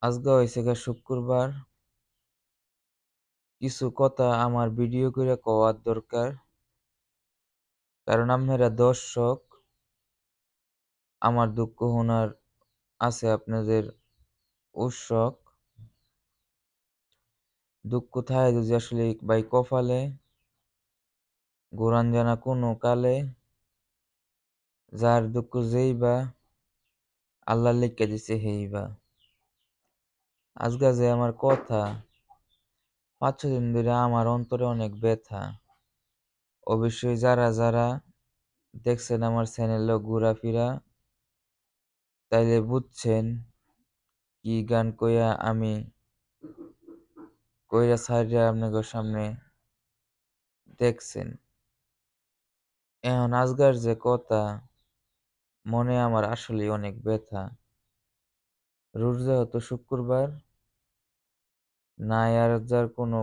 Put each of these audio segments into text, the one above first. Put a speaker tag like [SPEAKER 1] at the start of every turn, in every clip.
[SPEAKER 1] আজকে হইছে গিয়া শুক্রবার। কিছু কথা আমার ভিডিও কইরা কওয়ার দরকার। কারণ আপনারা দর্শক, আমার দুঃখ শোনার আছে আপনাদের উৎসুক। দুঃখ থাহে যদি আসলে ভাই কপালে, ঘুরান জানা কোনো কালে, যার দুঃখ যেইবা আল্লাহ লিখ্যা দিছে হেইবা। আজকে যে আমার কথা ৫-৬ দিন ধরে আমার অন্তরে অনেক ব্যথা। অবশ্যই যারা দেখছেন আমার চ্যানেলে ঘুরাফিরা, তাইলে বুঝছেন কি গান কইয়া আমি কইরা ছাইড়া আপনাদের সামনে দেখছেন। এখন আজকার যে কথা, মনে আমার আসলেই অনেক ব্যথা। রোজ যেহেতু শুক্রবার, নাই আর যার কোনো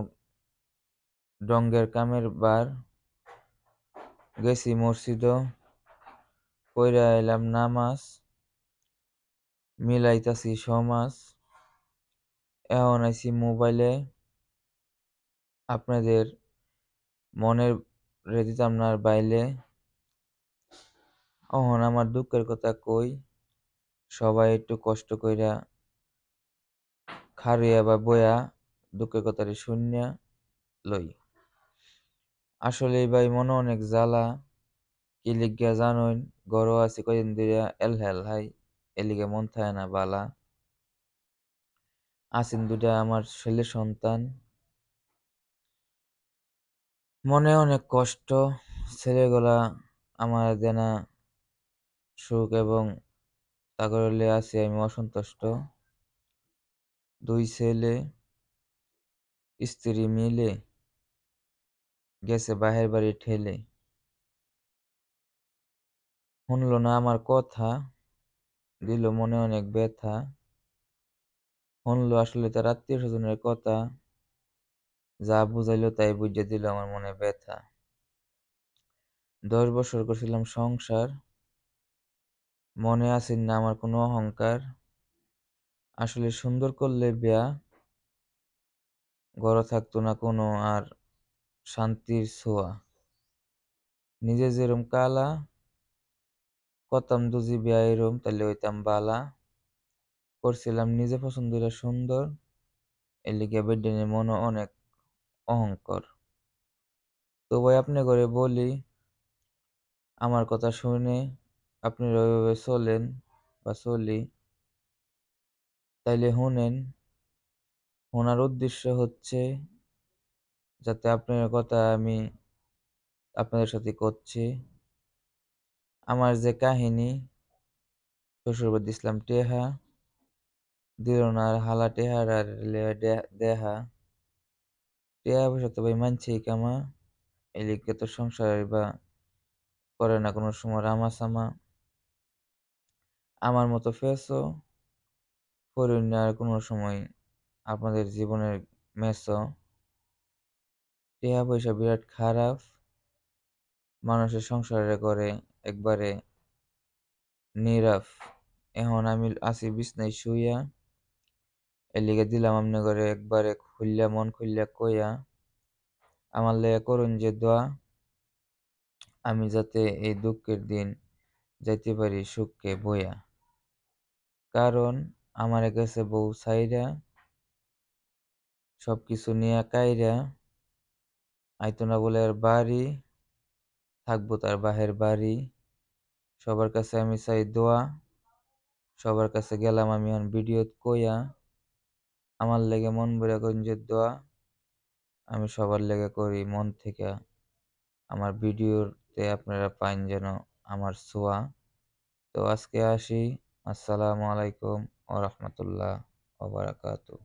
[SPEAKER 1] ডঙ্গের কামের বার, গেছি মসজিদও, পইড়া আইলাম নামাজ, মিলাইতাছি সমাজ। এখন আইছি মোবাইলে আপনাদের মনের দিতাম না আর বাইলে। অহন আমার দুঃখের কথা কই, সবাই একটু কষ্ট কইরা খাড়িয়া বা বইয়া দুঃখের কথাটি শুইন্যা লই। আসলেই ভাই মনে অনেক জ্বালা। কি লিগ্গা জানোন? ঘরেও আছি কয়দিন ধইরা এলহেল হাই, এলিগে মন থাহে না বালা। আছেন ২ টা আমার ছেলে সন্তান। মনে অনেক কষ্ট। ছেলেগুলা আমার দেনা সুখ এবং তাগর লিয়ে আছি আমি অসন্তুষ্ট। ২ ছেলে, স্ত্রী মিলে গেছে বাহের বাড়ি ঠেলে। শুনল না আমার কথা, দিল মনে অনেক ব্যথা। শুনলো আসলে তার আত্মীয়-স্বজনের কথা, যা বুঝাইল তাই বুইঝা দিল আমার মনে ব্যথা। ১০ বছর করছিলাম সংসার, মনে আছেন না আমার কোনো অহংকার। আসলে সুন্দর করলে বিয়া, ঘরে থাকতো না কোনো আর শান্তির ছোঁয়া। নিজে যেরম কালা, করতাম যদি বিয়া এরম তাইলে হইতাম বালা। করছিলাম নিজে পছন্দ হইরা সুন্দর, এর লিগা বেডেনে মনে অনেক অহংকার। তো ভাই আপনাগরে বলি, আমার কথা শুনে আপনারা ওইভাবে চলেন বা চলি, তাইলে শুনেন। শোনার উদ্দেশ্য হচ্ছে যাতে আপনার কথা আমি আপনাদের সাথে করছি। আমার যে কাহিনী, শ্বশুরবাড়ি দিছিলাম টেহা, দিল না আর হালা টেহার আর দেহা। টেহা পয়সা তো ভাই মানছেই কামা, এলিগে তো সংসার বা করে না কোনো সময় রামা-সামা। আমার মতো ফেসও কইরেন না আর কোনো সময় আপনাদের জীবনের মেসো। টেহা পয়সা বিরাট খারাপ, মানুষের সংসারে করে একবারে নিরাফ। এখন আমি আছি বিছনায় শুইয়া, এর লিগে দিলাম আপনাগরে একবারে খুইল্লা মন খুইল্লা কইয়া, আমার লেগা করুন যে দোয়া, আমি যাতে এই দুঃখের দিন যাইতে পারি সুখে বইয়া। কারণ আমারে গেছে বউ ছাইরা, সবকিছু নিয়া কাইরা, আইতো না বলে আর বাড়ি, থাকবো তার বাহের বাড়ি। সবার কাছে আমি চাই দোয়া, সবার কাছে গেলাম আমি এখন ভিডিওত কইয়া, আমার লেগে মন ভইরা কইন যে দোয়া, আমি সবার লেগে করি মন থেকে। আমার ভিডিওতে আপনারা পাইন যেন আমার ছোঁয়া। তো আজকে আসি। আসসালামু আলাইকুম ওয়া রাহমাতুল্লাহ ওয়া বারাকাতুহু।